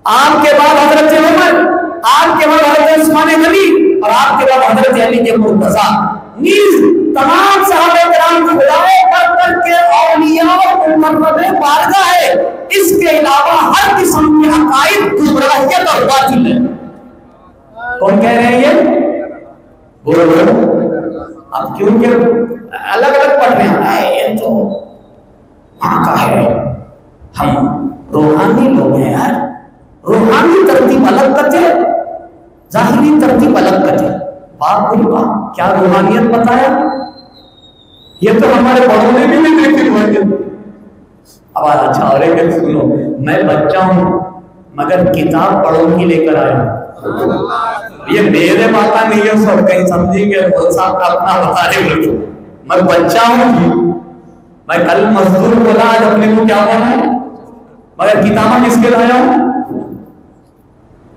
آپ کے بعد حضرت عمر، آپ کے بعد حضرت عثمان غنی، اور آپ کے بعد حضرت علی کے مرتضیٰ، نیز تمام صحابہ کرام کی خدائے کر کر کے اولیاء و مرتبہ بارگاہ ہے۔ اس کے علاوہ ہر قسم کے عقائد گمراہیت اور باطل ہے۔ کون کہہ رہے ہیں یہ؟ بولو۔ اب کیونکہ الگ الگ پڑھ رہے ہیں، یہ تو وہاں کا ہے، ہم روحانی لوگ ہیں یار، روحانی ترتیب الگ کتے، ظاہری ترتیب الگ کتے۔ باپ کوئی باپ کیا روحانیت بتایا؟ یہ تو ہمارے بڑوں نے بھی نہیں دیکھی روحانیت۔ اب اچھا اور ایک سنو، میں بچہ ہوں مگر کتاب پڑھوں کی لے کر آیا ہوں، یہ میرے باتیں نہیں ہے، سب کہیں سمجھیں گے وہ صاحب کا اپنا بتا رہے ہیں، میں بچہ ہوں، میں کل مزدور بولا، آج اپنے کو کیا بولا ہے، مگر کتابیں کس کے لایا ہوں؟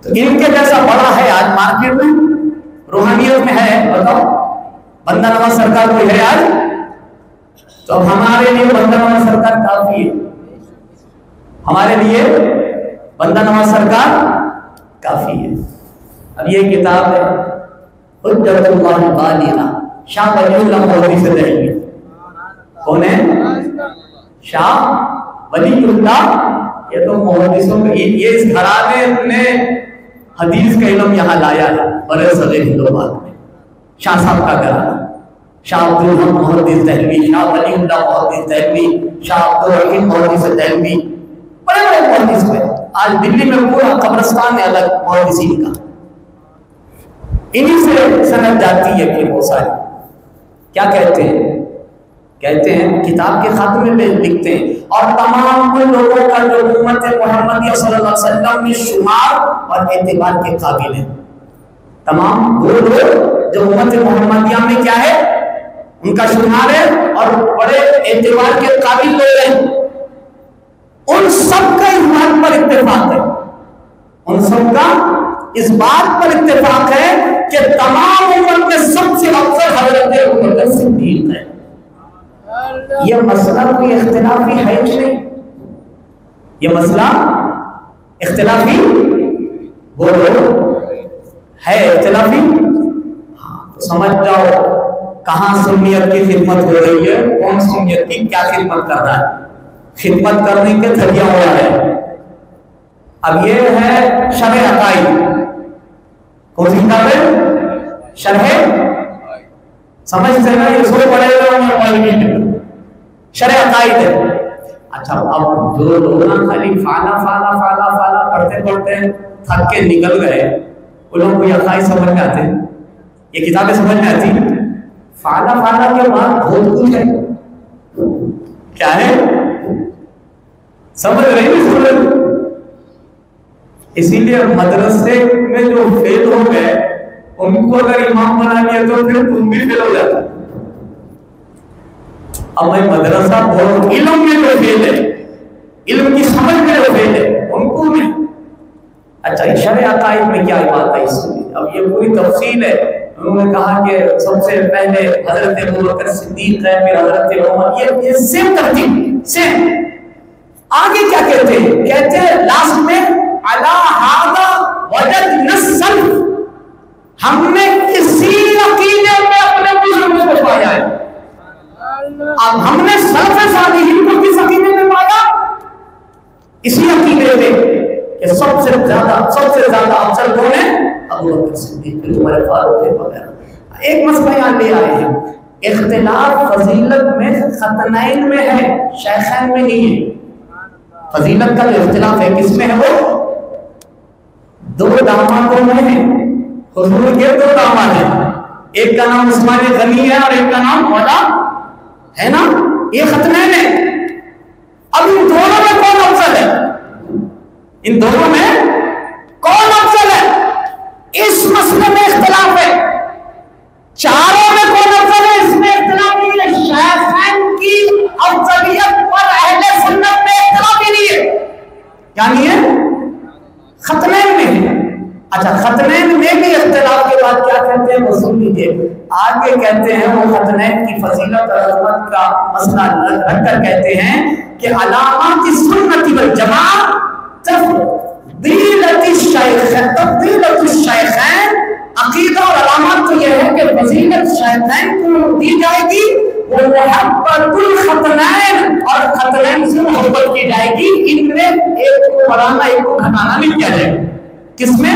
تو ان کے جیسا بڑا ہے آج مارکیٹ میں، روحانیت میں ہے، بتاؤ بندہ نواز سرکار کوئی ہے آج؟ تو اب ہمارے لیے بندہ نواز سرکار کافی ہے، ہمارے لیے بندہ نواز سرکار کافی ہے۔ اب یہ کتاب ہے حجت اللہ بالغہ، شاہ ولی اللہ مودودی سے دہلی۔ کون ہے؟ شاہ ولی اللہ، یہ تو محدثوں کا، یہ اس گھرانے نے حدیث کا علم یہاں لایا ہے برے صغیر ہندوستان میں۔ شاہ صاحب کا گھرانا، شاہ عبد الحق محدث دہلوی، شاہ ولی اللہ محدث دہلوی، شاہ عبد الرحیم محدث دہلوی، بڑے بڑے محدث ہوئے۔ آج دلی میں پورا قبرستان ہے الگ محدثین کا، انہی سے سند جاتی ہے کہ وہ ساری کیا کہتے ہیں، کہتے ہیں کتاب کے خاتمے میں لکھتے ہیں، اور تمام ان لوگوں کا جو امت محمدیہ صلی اللہ علیہ وسلم میں شمار اور اعتبار کے قابل ہیں، تمام وہ لوگ جو امت محمدیہ میں کیا ہے ان کا شمار ہے اور بڑے اعتبار کے قابل لوگ ہیں، ان سب کا اس بات پر اتفاق ہے، ان سب کا اس بات پر اتفاق ہے کہ تمام امت میں سب سے افضل حضرت ابوبکر صدیق ہے۔ یہ مسئلہ کوئی اختلافی ہے کہ نہیں؟ یہ مسئلہ اختلافی بولو ہے، اختلافی؟ ہاں تو سمجھ جاؤ کہاں سنیت کی خدمت ہو رہی ہے، کون سنیت کی کیا خدمت کر رہا ہے، خدمت کرنے کے ذریعہ ہو رہا ہے۔ اب یہ ہے شرح عقائد، کون سی کتاب ہے؟ شرح، سمجھتے ہیں یہ سو پڑے گا، شرح عقائد ہے۔ اچھا اب جو لوگ خالی فالا فالا فالا فالا پڑھتے پڑھتے تھک کے نکل گئے، ان لوگوں کو یہ عقائد سمجھ میں آتے ہیں، یہ کتابیں سمجھ میں آتی ہیں؟ فالا فالا کے بعد بہت کچھ ہے، کیا ہے سمجھ رہے ہیں؟ اسی لیے مدرسے میں جو فیل ہو گئے ان کو اگر امام بنا لیا تو پھر تم بھی فیل ہو جاتا۔ اب میں مدرسہ بہت علم میں جو فیل ہے، علم کی سمجھ میں جو فیل ہے ان کو بھی۔ اچھا شرع عقائد میں کیا بات ہے اس میں؟ اب یہ پوری تفصیل ہے۔ انہوں نے کہا کہ سب سے پہلے حضرت ابوبکر صدیق ہے، پھر حضرت عمر، یہ سیم ترتیب سیم۔ آگے کیا کہتے ہیں؟ کہتے ہیں لاسٹ میں علی ھذا وجدنا السلف، ہم نے اسی عقیدے میں اپنے بزرگوں کو پایا ہے۔ اب ہم نے سلف صالحین کو کس عقیدے میں پایا؟ اسی عقیدے میں کہ سب سے زیادہ افضل کون ہے؟ ابوبکر صدیق، پھر عمر فاروق وغیرہ۔ ایک مسئلہ یہاں لے آئے ہیں، اختلاف فضیلت میں ختنین میں ہے، شیخین میں نہیں ہے۔ فضیلت کا جو اختلاف ہے کس میں ہے؟ وہ دو دامادوں میں ہے، حضور کے دو داماد ہیں، ایک کا نام عثمان غنی ہے اور ایک کا نام مولا ہے نا، یہ ختنین ہے۔ اب ان دونوں میں کون افضل ہے؟ ان دونوں میں کون افضل ہے؟ اس مسئلے میں اختلاف ہے۔ چاروں میں کون افضل ہے اس میں اختلاف نہیں ہے۔ شیخین کی افضلیت پر کیا نہیں ہے؟ ختنین میں ہے۔ اچھا ختنین میں بھی اختلاف کے بعد کیا کہتے ہیں وہ سن لیجیے، آگے کہتے ہیں وہ ختنین کی فضیلت اور عظمت کا مسئلہ رکھ کر کہتے ہیں کہ علامات سنت والجماعت تفضیلت الشیخین، عقیدہ اور علامات تو یہ ہے کہ فضیلت شیخین کو دی جائے گی، وہ محبت الختنین اور ختنین سے محبت کی جائے گی، ان میں ایک کو بڑھانا ایک کو گھٹانا نہیں کیا جائے گا۔ کس میں؟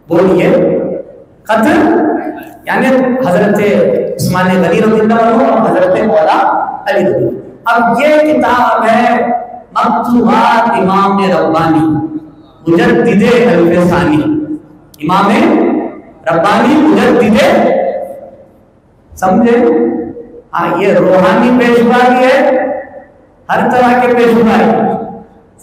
بولیے ختن یعنی حضرت عثمان غنی رضی اللہ عنہ اور حضرت مولا علی رضی اللہ عنہ۔ اب یہ کتاب ہے مکتوبات امام ربانی مجدد الف ثانی، امام ربانی مجدد، سمجھے؟ ہاں یہ روحانی پیشوائی ہے، ہر طرح کے پیشوائی،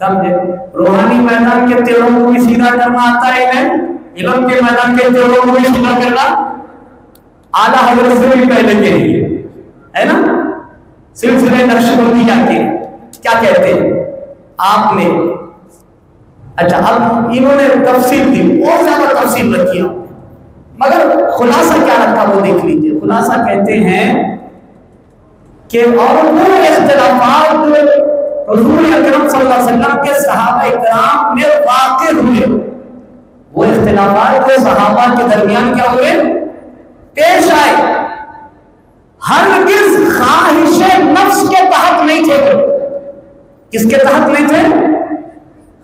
سمجھے؟ روحانی میدان کے تیروں کو بھی سیدھا کرنا آتا ہے انہیں، علم کے میدان کے تیروں کو بھی سیدھا کرنا اعلیٰ حضرت سے بھی پہلے کے لیے ہے نا، سلسلے نقش بندی جاتی ہے۔ کیا کہتے ہیں آپ نے؟ اچھا اب انہوں نے تفصیل دی، بہت زیادہ تفصیل رکھی ہے، مگر خلاصہ کیا رکھا وہ دیکھ لیجیے۔ خلاصہ کہتے ہیں کہ اور وہ اختلافات حضور اکرم صلی اللہ علیہ وسلم کے صحابہ کرام میں واقع ہوئے، وہ اختلافات جو صحابہ کے درمیان کیا ہوئے؟ پیش آئے، ہرگز خواہش نفس کے تحت نہیں تھے۔ کس کے تحت نہیں تھے؟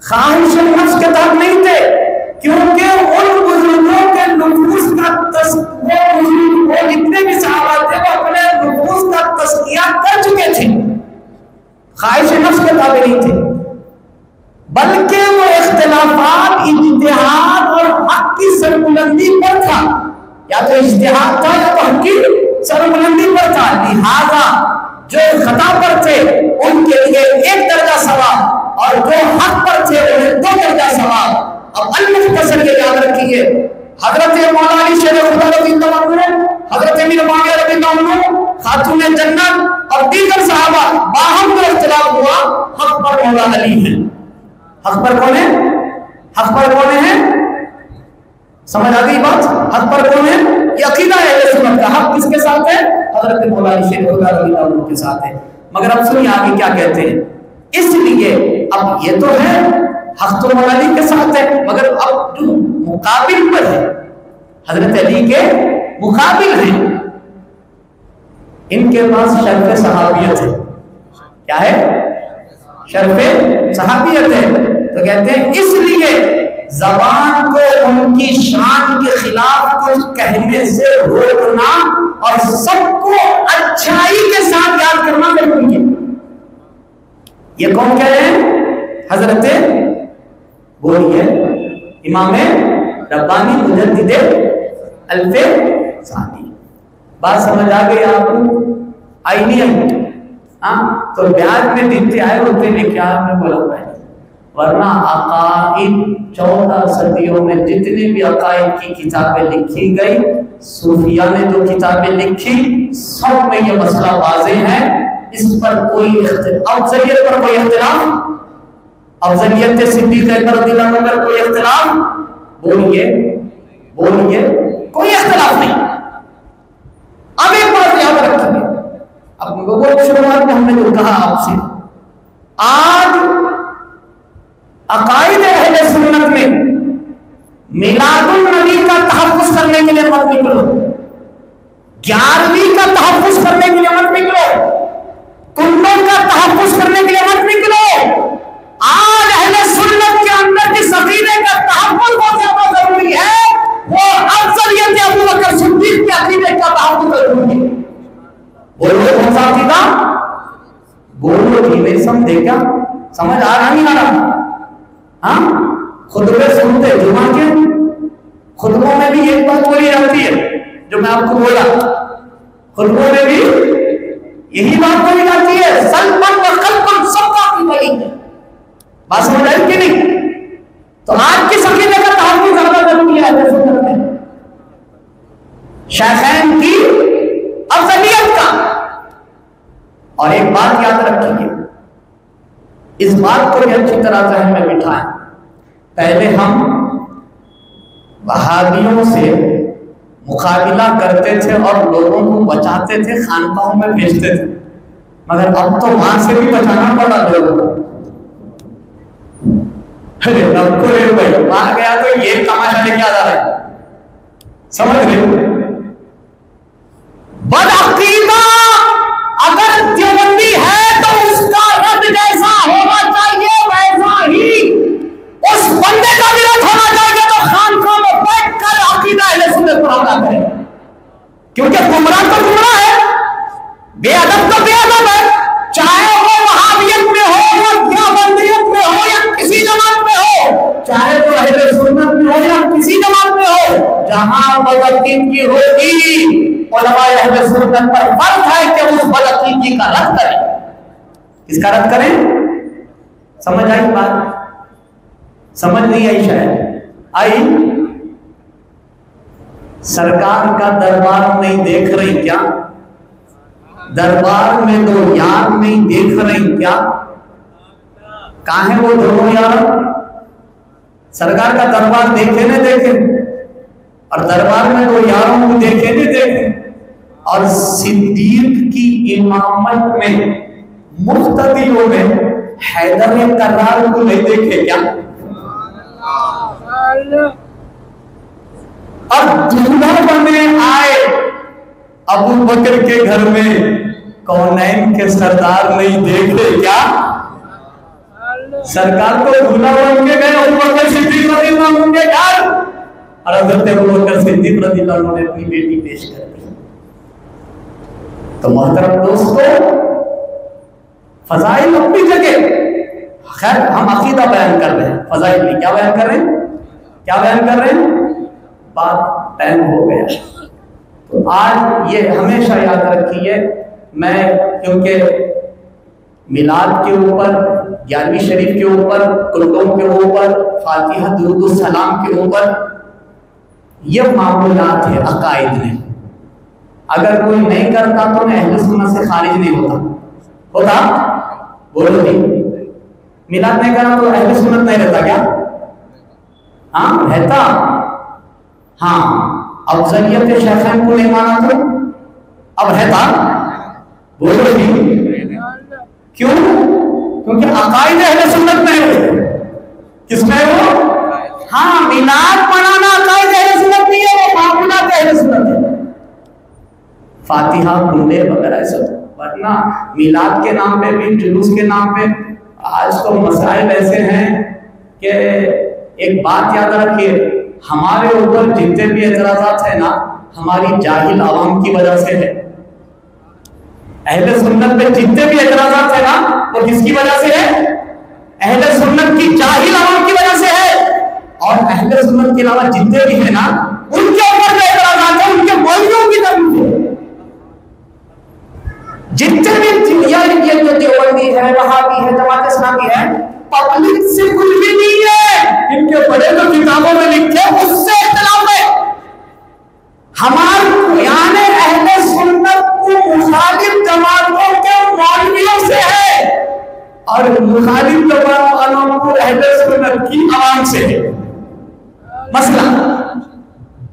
خواہش نفس کے تحت نہیں تھے، کیونکہ ان بزرگوں کے نفوس کا وہ جتنے بھی صحابہ تھے وہ اپنے نفوس کا تزکیہ کر چکے تھے، خواہش نفس کے تابع نہیں تھے، بلکہ وہ اختلافات اجتہاد اور حق کی سربلندی پر تھا، یا تو اجتہاد تھا یا تو حق کی سربلندی پر تھا، لہذا جو خطا پر تھے ان کے لیے 1 درجہ ثواب اور جو حق پر تھے انہیں 2 درجہ ثواب۔ اب المختصر یہ یاد رکھیے، حضرت مولا علی شیر خدا رضی اللہ عنہ، حضرت امیر معاویہ رضی اللہ عنہ، خاتون جنت اور دیگر صحابہ باہم کا اختلاف ہوا، حق پر مولا علی ہیں۔ حق پر کون ہے؟ حق پر کون ہے؟ سمجھ آ گئی بات؟ حق پر کون ہے؟ یہ عقیدہ ہے اہل سنت کا، حق کس کے ساتھ ہے؟ حضرت مولا علی شیر خدا رضی اللہ عنہ کے ساتھ ہے۔ مگر اب سنیے آگے کیا کہتے ہیں، اس لیے اب یہ تو ہے حق تو مولا علی کے ساتھ ہے، مگر اب جو مقابل پر ہے حضرت علی کے مقابل ہیں، ان کے پاس شرف صحابیت ہے۔ کیا ہے؟ شرف صحابیت ہے۔ تو کہتے ہیں اس لیے زبان کو ان کی شان کے خلاف کچھ کہنے سے روکنا اور سب کو اچھائی کے ساتھ یاد کرنا ضروری ہے۔ یہ کون کہہ رہے ہیں؟ حضرت بولیے امام ربانی مجدد الف ثانی۔ بات سمجھ آ گئی آپ کو؟ آئی نہیں آئی؟ ہاں تو بیاج میں دیتے آئے ہوتے نے کیا میں بولا پہلے، ورنہ عقائد 14 صدیوں میں جتنے بھی عقائد کی کتابیں لکھی گئی، صوفیہ نے جو کتابیں لکھی سب میں یہ مسئلہ واضح ہے، اس پر کوئی افضلیت پر کوئی اختلاف، افضلیت صدیق اکبر رضی اللہ عنہ پر کوئی اختلاف، بولیے کوئی اختلاف نہیں۔ اب ایک بات یاد رکھیے، اب وہ شروعات میں ہم نے جو کہا آپ سے، آج عقائد اہل سنت میں میلاد النبی کا تحفظ کرنے کے لیے مت نکلو، 11ویں کا تحفظ کرنے کے لیے مت نکلو، کنبوں کا تحفظ کرنے کے لیے مت نکلو۔ آج اہل سنت کے اندر جس عقیدے کا تحفظ بہت زیادہ ضروری ہے وہ افضلیت ابو بکر صدیق کے عقیدے کا تحفظ ضروری ہے۔ بولو کون سا عقیدہ؟ بولو جی، نہیں سمجھے کیا؟ سمجھ آ رہا نہیں آ رہا؟ ہاں خطبے سنتے جمعہ کے خطبوں میں بھی ایک بات بولی جاتی ہے جو میں آپ کو بولا، خطبوں میں بھی یہی بات بولی جاتی ہے، سلمن و قلبن سب کا کی بلی ہے۔ بات سمجھ آئی کہ نہیں؟ تو آج کس عقیدے کا تحفظ زیادہ ضروری ہے اہل سنت میں؟ شیخین کی افضلیت کا۔ اور ایک بات یاد رکھیے، اس بات کو بھی اچھی طرح ذہن میں بٹھائیں. پہلے ہم وہابیوں سے مقابلہ کرتے تھے اور لوگوں کو بچاتے تھے، خانقاہوں میں بھیجتے تھے، مگر اب تو وہاں سے بھی بچانا پڑا لوگوں کو. رب کو لے بھائی وہاں گیا تو یہ تماشا لے کے آ رہا ہے، سمجھ رہے؟ بدعقیدہ اگر دیوبندی ہے تو اس کا رد جیسا ہونا چاہیے ویسا ہی اس بندے کا بھی رد ہونا چاہیے. تو خانقاہ میں بیٹھ کر عقیدہ اہل سنت پر حملہ کرے، کیونکہ گمراہ تو گمراہ ہے، بے ادب تو بے ادب ہے، چاہے وہ وہابیت میں ہو یا دیوبندیت میں ہو یا کسی جماعت میں ہو، چاہے وہ اہل سنت میں ہو یا کسی جماعت میں ہو، جہاں بدعقیدگی ہوگی علماء اہل سنت پر فرض ہے کہ اس بدعقیدگی کا رد کریں. کس کا رد کریں؟ سمجھ آئی بات؟ سمجھ نہیں آئی؟ شاید آئی. سرکار کا دربار نہیں دیکھ رہی کیا؟ دربار میں دو یار نہیں دیکھ رہی کیا؟ کہاں ہیں وہ دونوں یار؟ سرکار کا دربار دیکھے نہ دیکھے، اور دربار میں دو یاروں کو دیکھے نہ دیکھے، اور صدیق کی امامت میں مقتدیوں میں حیدر کرار کو نہیں دیکھے کیا؟ اور دولہا بنے آئے ابو بکر کے گھر میں کونین کے سردار نہیں دیکھے کیا؟ سرکار کو دولہا بن کے گئے ابو بکر صدیق رضی اللہ عنہ کے گھر، اور حضرت ابو بکر صدیق رضی اللہ عنہ نے اپنی بیٹی پیش کر دی. تو محترم دوستو، فضائل اپنی جگہ، خیر ہم عقیدہ بیان کر رہے ہیں، فضائل نہیں. کیا بیان کر رہے ہیں؟ کیا بیان کر رہے ہیں؟ بات ٹائم ہو گیا. تو آج یہ ہمیشہ یاد رکھیے، میں کیونکہ میلاد کے اوپر، 11ویں شریف کے اوپر، کلثوم کے اوپر، فاتحہ درود السلام کے اوپر یہ معمولات ہے، عقائد ہیں. اگر کوئی نہیں کرتا تو میں اہل سنت سے خارج نہیں ہوتا. بولو جی، میلاد نہیں کرنا تو اہل سنت نہیں رہتا کیا؟ ہاں رہتا. ہاں افضلیت شیخین کو نہیں مانا تو اب رہتا. بولو جی کیوں؟ کیونکہ عقائد اہل سنت میں ہے. کس میں وہ؟ ہاں میلاد منانا عقائد اہل سنت نہیں ہے، وہ معمولات اہل سنت ہے. فاتحہ کنڈے وغیرہ سب، ورنہ میلاد کے نام پہ بھی، جلوس کے نام پہ آج تو مسائل ایسے ہیں کہ ایک بات یاد رکھیے، ہمارے اوپر جتنے بھی اعتراضات ہیں نا، ہماری جاہل عوام کی وجہ سے ہے. اہل سنت پہ جتنے بھی اعتراضات ہیں نا، وہ کس کی وجہ سے ہے؟ اہل سنت کی جاہل عوام کی وجہ سے ہے. اور اہل سنت کے علاوہ جتنے بھی ہیں نا، ان کے اوپر جو اعتراضات ہیں ان کے مولویوں کی طرف سے. جتنے بھی یہ جو دیوبندی ہے، وہابی ہے، جماعت اسلامی ہے، پبلک سے کچھ بھی نہیں ہے. ان کے بڑے جو کتابوں میں لکھے اس سے اختلاف ہے. ہمارے یعنی اہل سنت کو مخالف جماعتوں کے مولویوں سے ہے، اور مخالف جماعت والوں کو اہل سنت کی عوام سے ہے. مسئلہ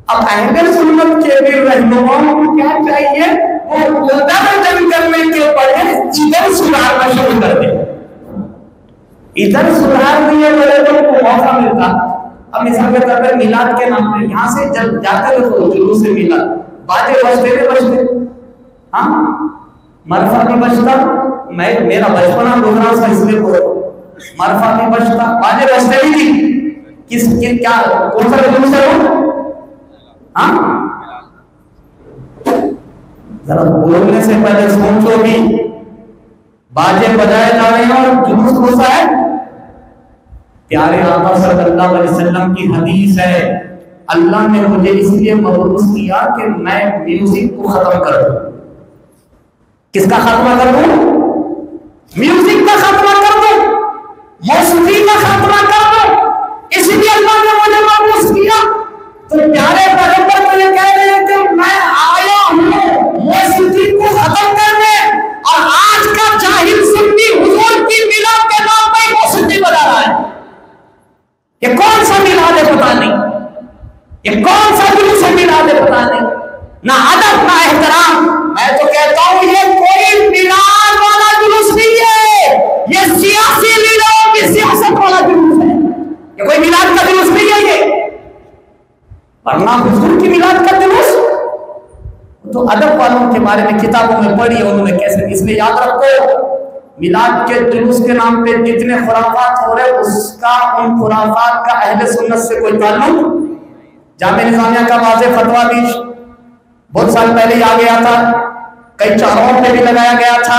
اب اہل سنت کے بھی رہنماؤں کو کیا چاہیے؟ وہ ادھر جنگ کرنے کے بڑے ادھر سدھارنا شروع کر دیں. ادھر سدھار دیے بڑے لوگوں کو موقع ملتا. اب مثال کے طور پر میلاد کے نام پہ یہاں سے جب جاتے رہو جلوس سے میلاد، باجے بجتے تھے بجتے، ہاں مرفا بھی بجتا. میرا بچپنا گزرا سا اس لیے مرفا بھی بجتا، باجے بجتے بھی تھی. کس کیا کون سا جلوس ہے وہ؟ ہاں ذرا بولنے سے پہلے سوچو بھی، باجے بجائے جا رہے ہیں اور جلوس کون سا ہے؟ پیارے آقا صلی اللہ علیہ وسلم کی حدیث ہے، اللہ نے مجھے اس لیے مبعوث کیا کہ میں میوزک کو ختم کر دوں. کس کا خاتمہ کر دوں؟ میوزک کا خاتمہ کر دوں، موسیقی کا خاتمہ کر دوں. اس لیے اللہ نے مجھے مبعوث کیا. تو پیارے پیغمبر تو یہ کہہ رہے ہیں کہ میں آیا ہوں موسیقی کو ختم کرنے، اور آج کا جاہل سنی حضور کی میلاد کے نام پہ نہ ادب نہ احترام. میں تو کہتا ہوں یہ کوئی میلاد والا جلوس نہیں ہے، یہ سیاسی لیڈروں کی سیاست والا جلوس ہے. یہ کوئی میلاد کا جلوس نہیں ہے. یہ ورنہ حضور کی میلاد کا جلوس تو ادب والوں کے بارے میں کتابوں میں پڑھی انہوں نے کیسے. اس لیے یاد رکھو میلاد کے جلوس کے نام پہ جتنے خرافات ہو رہے اس کا ان خرافات کا اہل سنت سے کوئی تعلق. جامعہ نظامیہ کا واضح فتویٰ بھی بہت سال پہلے ہی آ گیا تھا، کئی چوراہوں پہ بھی لگایا گیا تھا،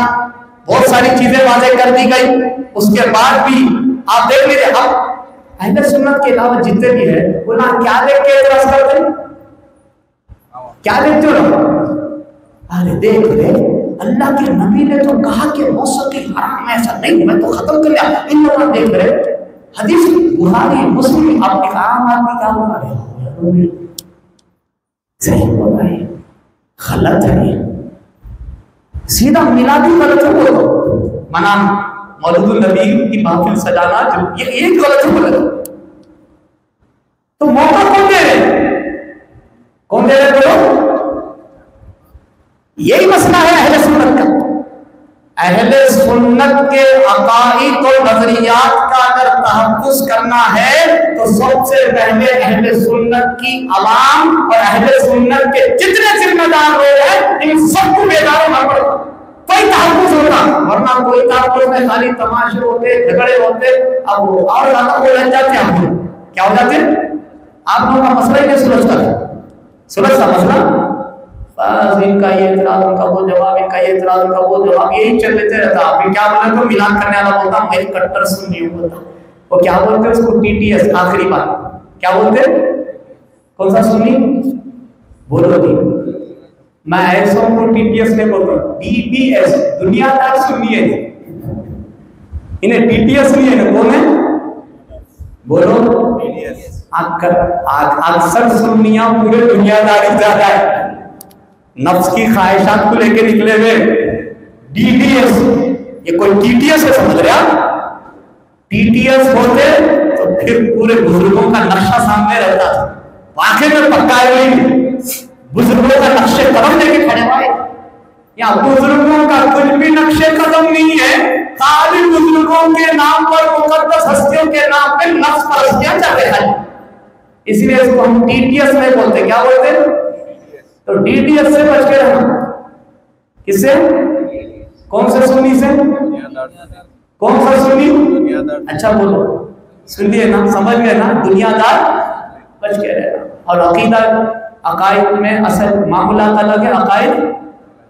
بہت ساری چیزیں واضح کر دی گئی. اس کے بعد بھی آپ دیکھ لیجیے اب اہل سنت کے علاوہ جتنے بھی ہیں وہ نہ کیا دیکھ کے اعتراض کرتے ہیں، کیا دیکھتے ہو نا. ارے دیکھ رہے اللہ کے نبی نے تو کہا کہ موسیقی حرام ہے، ایسا نہیں میں تو ختم کر لیا. ان لوگ دیکھ رہے حدیث بخاری مسلم آپ ایک عام آدمی کیا بول رہے ہیں، صحیح بول رہے ہیں، غلط ہے. سیدھا میلادی غلط ہے. بولو منا مولود النبی کی محفل سجانا جو یہ ایک غلط ہے. تو موقع کون دے رہے، کون دے رہے بولو. یہی مسئلہ ہے اہل سنت کا. اہل سنت کے عقائد اور نظریات کا اگر تحفظ کرنا ہے تو سب سے پہلے اہل سنت کی عوام اور اہل سنت کے جتنے ذمہ دار لوگ ہیں ان سب کو بیدار ہونا پڑتا، کوئی تحفظ ہوتا. ورنہ کوئی تحفظ میں خالی تماشے ہوتے، جھگڑے ہوتے، اب وہ اور زیادہ وہ لگ جاتے ہیں. آپ کیا ہو جاتے ہیں، آپ لوگوں کا مسئلہ ہی نہیں سلجھتا ہے. سلجھتا مسئلہ بس ان کا یہ اعتراض، ان کا وہ جواب، ان کا یہ اعتراض، ان کا وہ جواب، یہی چل لیتے رہتا. آپ کیا بولے تو میلاد کرنے والا بولتا میں کٹر سنی ہوں بولتا. وہ کیا بولتے ہیں اس کو ٹی ٹی ایس. آخری بات کیا بولتے ہیں، کون سا سنی بولو جی. میں ایسا ہوں ٹی ٹی ایس نہیں بولتا، ڈی بی ایس دنیا دار سنی ہے. انہیں ٹی ٹی ایس نہیں ہے، کون ہے بولو. اکثر سنیاں پورے دنیا داری زیادہ ہے، نفس کی خواہشات کو لے کے نکلے ہوئے. ڈی ڈی ایس یہ کوئی ٹی ٹی ایس ہے سمجھ رہے آپ. ٹی ٹی ایس ہوتے تو پھر پورے بزرگوں کا نقشہ سامنے رہتا تھا. واقعی میں پکا ہے بزرگوں کا نقش قدم لے کے کھڑے ہوئے. یا بزرگوں کا کچھ بھی نقش قدم نہیں ہے، خالی بزرگوں کے نام پر مقدس ہستیوں کے نام پہ نفس پرستیاں چل رہے ہیں. اس لیے اس کو ہم ٹی ٹی ایس نہیں بولتے. کیا بولتے ہیں؟ تو ڈی ٹی ایس سے بچ کے رہنا. کس سے؟ کون سے سنی سے؟ کون سا سنی؟ اچھا بولو سن لیے نا، سمجھ گئے نا. دنیا دار بچ کے رہنا. اور عقیدہ عقائد میں اصل معاملات الگ ہے، عقائد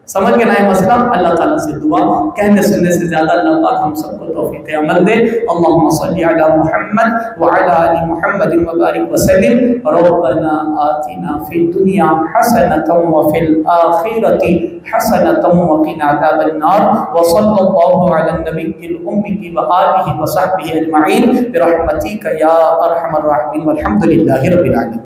سمجھ کے نہ یہ مسئلہ. اللہ تعالیٰ سے دعا کہنے سننے سے زیادہ اللہ پاک ہم سب کو توفیق عمل دے. اللہم صلی علی محمد وعلی آل محمد وبارک وسلم. ربنا آتنا فی الدنیا حسنۃ وفی الآخرۃ حسنۃ وقنا عذاب النار. وصلی اللہ علی النبی الأمی وآلہ وصحبہ اجمعین برحمتک یا ارحم الراحمین والحمد للہ رب العالمین.